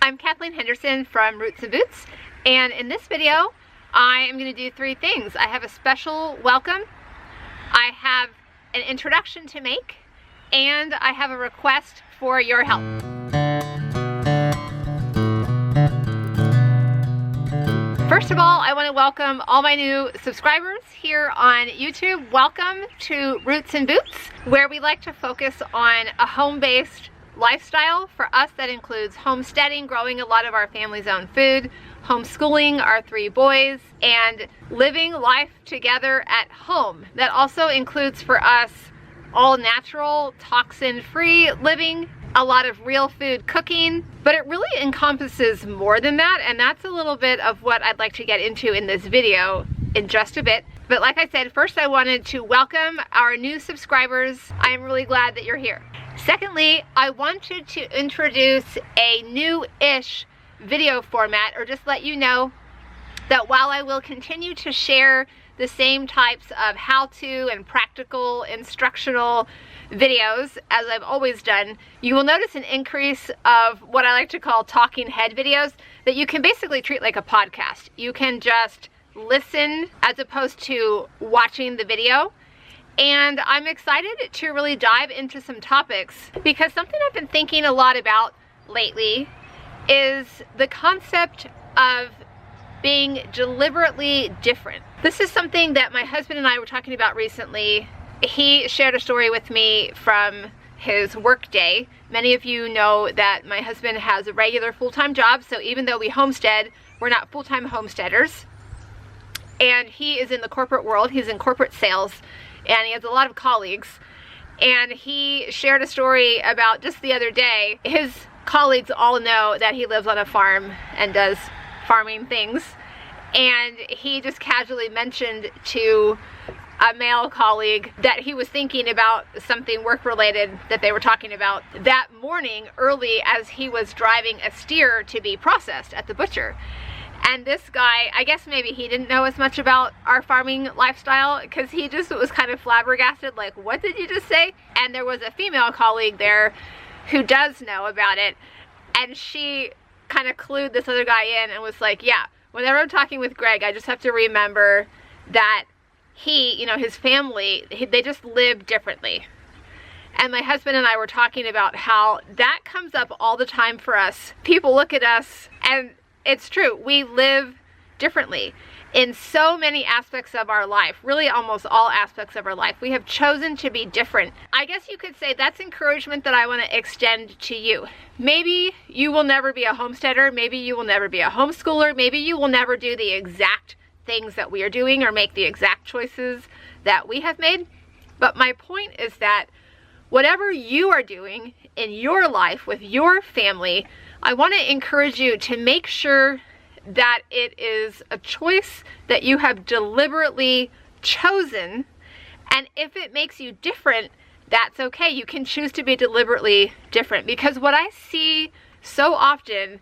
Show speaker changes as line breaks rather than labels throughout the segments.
I'm Kathleen Henderson from Roots and Boots, and in this video I am going to do three things. I have a special welcome, I have an introduction to make, and I have a request for your help. First of all, I want to welcome all my new subscribers here on YouTube. Welcome to Roots and Boots, where we like to focus on a home-based lifestyle. For us, that includes homesteading, growing a lot of our family's own food, homeschooling our 3 boys, and living life together at home. That also includes for us all natural, toxin-free living, a lot of real food cooking, but it really encompasses more than that, and that's a little bit of what I'd like to get into in this video in just a bit. But like I said, first I wanted to welcome our new subscribers. I am really glad that you're here. Secondly, I wanted to introduce a new-ish video format, or just let you know that while I will continue to share the same types of how-to and practical instructional videos as I've always done, you will notice an increase of what I like to call talking head videos that you can basically treat like a podcast. You can just listen as opposed to watching the video. And I'm excited to really dive into some topics, because something I've been thinking a lot about lately is the concept of being deliberately different. This is something that my husband and I were talking about recently. He shared a story with me from his work day. Many of you know that my husband has a regular full-time job, so even though we homestead, we're not full-time homesteaders. And he is in the corporate world, he's in corporate sales, and he has a lot of colleagues. And he shared a story about just the other day, his colleagues all know that he lives on a farm and does farming things, and he just casually mentioned to a male colleague that he was thinking about something work related that they were talking about that morning early as he was driving a steer to be processed at the butcher. And this guy, I guess maybe he didn't know as much about our farming lifestyle, because he just was kind of flabbergasted, like, what did you just say? And there was a female colleague there who does know about it, and she kind of clued this other guy in and was like, yeah, whenever I'm talking with Greg, I just have to remember that he, you know, his family, they just live differently. And my husband and I were talking about how that comes up all the time for us. People look at us, and it's true, we live differently in so many aspects of our life, really almost all aspects of our life. We have chosen to be different. I guess you could say that's encouragement that I want to extend to you. Maybe you will never be a homesteader, maybe you will never be a homeschooler, maybe you will never do the exact things that we are doing or make the exact choices that we have made. But my point is that whatever you are doing in your life with your family, I want to encourage you to make sure that it is a choice that you have deliberately chosen, and if it makes you different, that's okay. You can choose to be deliberately different, because what I see so often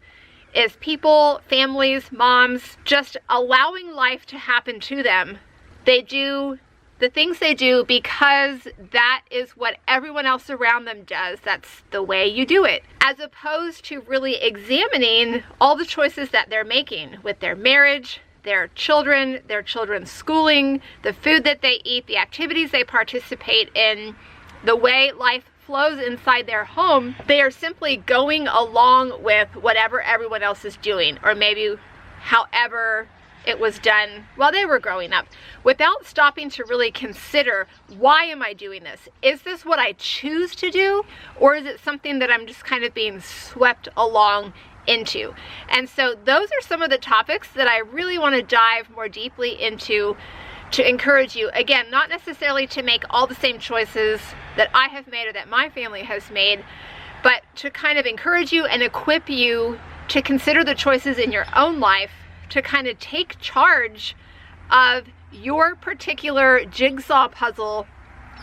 is people, families, moms, just allowing life to happen to them. They do the things they do because that is what everyone else around them does. That's the way you do it. As opposed to really examining all the choices that they're making with their marriage, their children's schooling, the food that they eat, the activities they participate in, the way life flows inside their home. They are simply going along with whatever everyone else is doing, or maybe however it was done while they were growing up, without stopping to really consider, why am I doing this? Is this what I choose to do, or is it something that I'm just kind of being swept along into? And so those are some of the topics that I really want to dive more deeply into, to encourage you, again, not necessarily to make all the same choices that I have made or that my family has made, but to kind of encourage you and equip you to consider the choices in your own life, to kind of take charge of your particular jigsaw puzzle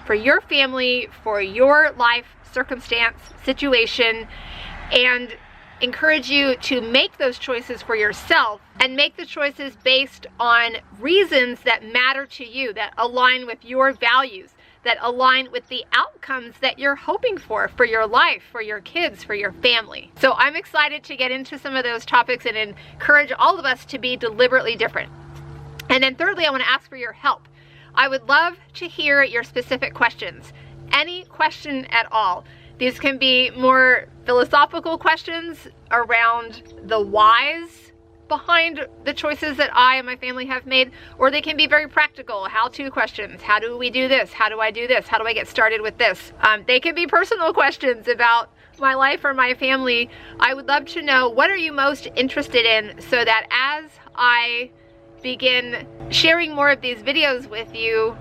for your family, for your life circumstance, situation, and encourage you to make those choices for yourself, and make the choices based on reasons that matter to you, that align with your values, that align with the outcomes that you're hoping for your life, for your kids, for your family. So I'm excited to get into some of those topics and encourage all of us to be deliberately different. And then thirdly, I want to ask for your help. I would love to hear your specific questions. Any question at all. These can be more philosophical questions around the whys behind the choices that I and my family have made, or they can be very practical, how-to questions. How do we do this? How do I do this? How do I get started with this? They can be personal questions about my life or my family. I would love to know, what are you most interested in, so that as I begin sharing more of these videos with you,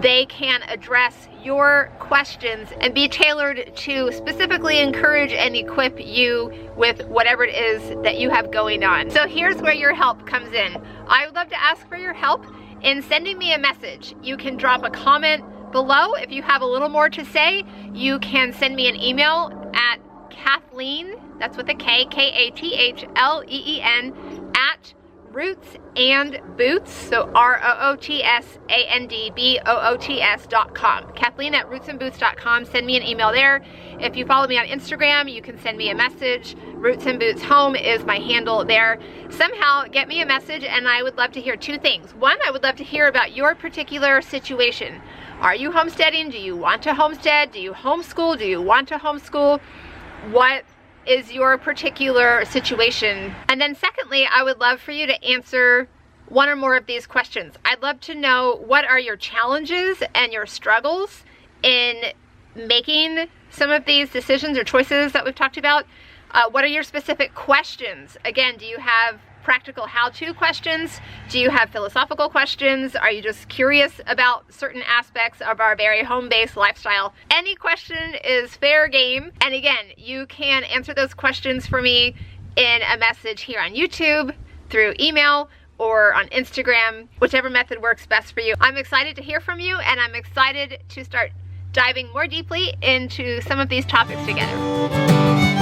they can address your questions and be tailored to specifically encourage and equip you with whatever it is that you have going on. So here's where your help comes in. I would love to ask for your help in sending me a message. You can drop a comment below. If you have a little more to say, you can send me an email at Kathleen, that's with a K, K-A-T-H-L-E-E-N, at Roots and Boots, so ROOTSANDBOOTS.com. Kathleen at rootsandboots.com. Send me an email there. If you follow me on Instagram, you can send me a message. Roots and Boots Home is my handle there. Somehow get me a message, and I would love to hear two things. One, I would love to hear about your particular situation. Are you homesteading? Do you want to homestead? Do you homeschool? Do you want to homeschool? What is your particular situation? And then secondly, I would love for you to answer one or more of these questions. I'd love to know, what are your challenges and your struggles in making some of these decisions or choices that we've talked about? What are your specific questions? Again, do you have practical how-to questions? Do you have philosophical questions? Are you just curious about certain aspects of our very home-based lifestyle? Any question is fair game. And again, you can answer those questions for me in a message here on YouTube, through email, or on Instagram, whichever method works best for you. I'm excited to hear from you, and I'm excited to start diving more deeply into some of these topics together.